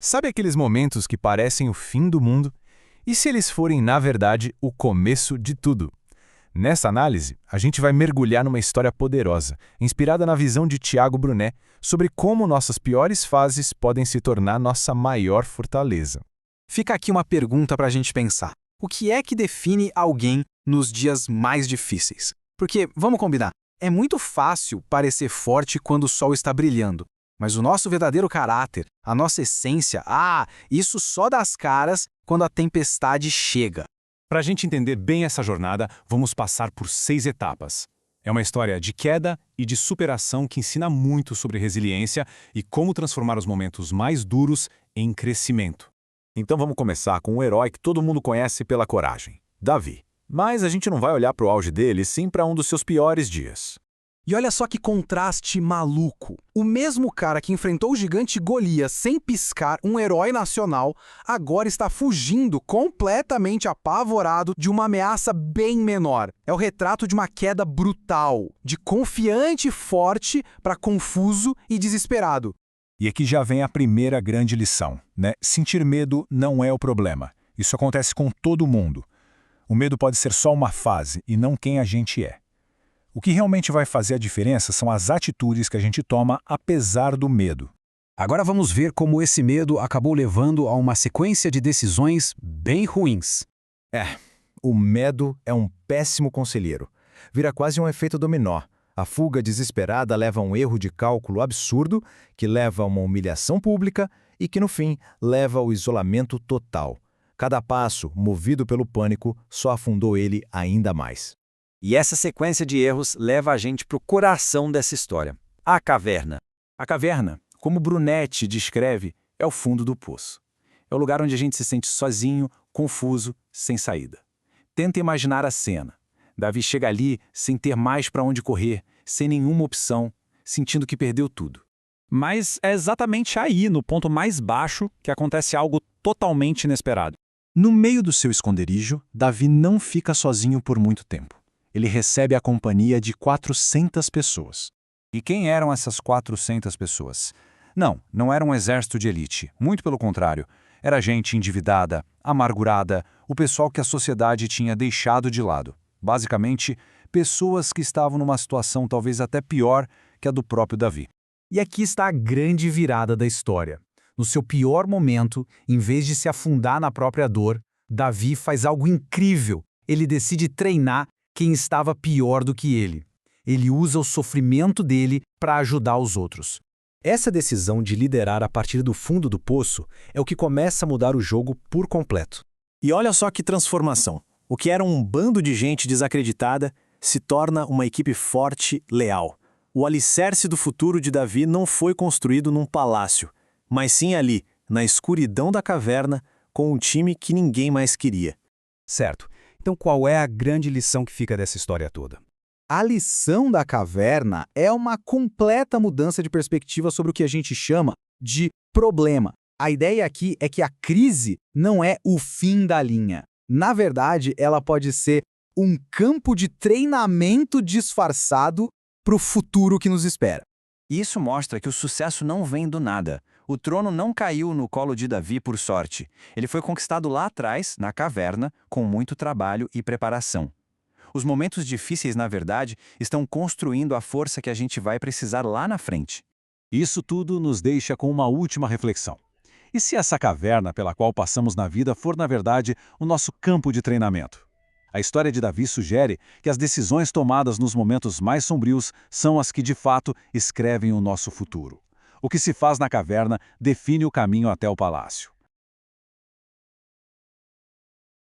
Sabe aqueles momentos que parecem o fim do mundo? E se eles forem, na verdade, o começo de tudo? Nessa análise, a gente vai mergulhar numa história poderosa, inspirada na visão de Tiago Brunet, sobre como nossas piores fases podem se tornar nossa maior fortaleza. Fica aqui uma pergunta para a gente pensar. O que é que define alguém nos dias mais difíceis? Porque, vamos combinar, é muito fácil parecer forte quando o sol está brilhando. Mas o nosso verdadeiro caráter, a nossa essência, isso só dá as caras quando a tempestade chega. Para a gente entender bem essa jornada, vamos passar por 6 etapas. É uma história de queda e de superação que ensina muito sobre resiliência e como transformar os momentos mais duros em crescimento. Então vamos começar com um herói que todo mundo conhece pela coragem, Davi. Mas a gente não vai olhar para o auge dele, sim para um dos seus piores dias. E olha só que contraste maluco. O mesmo cara que enfrentou o gigante Golias sem piscar, um herói nacional, agora está fugindo completamente apavorado de uma ameaça bem menor. É o retrato de uma queda brutal, de confiante e forte para confuso e desesperado. E aqui já vem a primeira grande lição, né? Sentir medo não é o problema. Isso acontece com todo mundo. O medo pode ser só uma fase e não quem a gente é. O que realmente vai fazer a diferença são as atitudes que a gente toma apesar do medo. Agora vamos ver como esse medo acabou levando a uma sequência de decisões bem ruins. O medo é um péssimo conselheiro. Vira quase um efeito dominó. A fuga desesperada leva a um erro de cálculo absurdo, que leva a uma humilhação pública e que, no fim, leva ao isolamento total. Cada passo, movido pelo pânico, só afundou ele ainda mais. E essa sequência de erros leva a gente para o coração dessa história, a caverna. A caverna, como Brunet descreve, é o fundo do poço. É o lugar onde a gente se sente sozinho, confuso, sem saída. Tenta imaginar a cena. Davi chega ali sem ter mais para onde correr, sem nenhuma opção, sentindo que perdeu tudo. Mas é exatamente aí, no ponto mais baixo, que acontece algo totalmente inesperado. No meio do seu esconderijo, Davi não fica sozinho por muito tempo. Ele recebe a companhia de 400 pessoas. E quem eram essas 400 pessoas? Não era um exército de elite. Muito pelo contrário. Era gente endividada, amargurada, o pessoal que a sociedade tinha deixado de lado. Basicamente, pessoas que estavam numa situação talvez até pior que a do próprio Davi. E aqui está a grande virada da história. No seu pior momento, em vez de se afundar na própria dor, Davi faz algo incrível. Ele decide treinar quem estava pior do que ele. Ele usa o sofrimento dele para ajudar os outros. Essa decisão de liderar a partir do fundo do poço é o que começa a mudar o jogo por completo. E olha só que transformação. O que era um bando de gente desacreditada se torna uma equipe forte, leal. O alicerce do futuro de Davi não foi construído num palácio, mas sim ali, na escuridão da caverna, com um time que ninguém mais queria. Certo. Então qual é a grande lição que fica dessa história toda? A lição da caverna é uma completa mudança de perspectiva sobre o que a gente chama de problema. A ideia aqui é que a crise não é o fim da linha. Na verdade, ela pode ser um campo de treinamento disfarçado para o futuro que nos espera. Isso mostra que o sucesso não vem do nada. O trono não caiu no colo de Davi por sorte. Ele foi conquistado lá atrás, na caverna, com muito trabalho e preparação. Os momentos difíceis, na verdade, estão construindo a força que a gente vai precisar lá na frente. Isso tudo nos deixa com uma última reflexão. E se essa caverna pela qual passamos na vida for, na verdade, o nosso campo de treinamento? A história de Davi sugere que as decisões tomadas nos momentos mais sombrios são as que, de fato, escrevem o nosso futuro. O que se faz na caverna define o caminho até o palácio.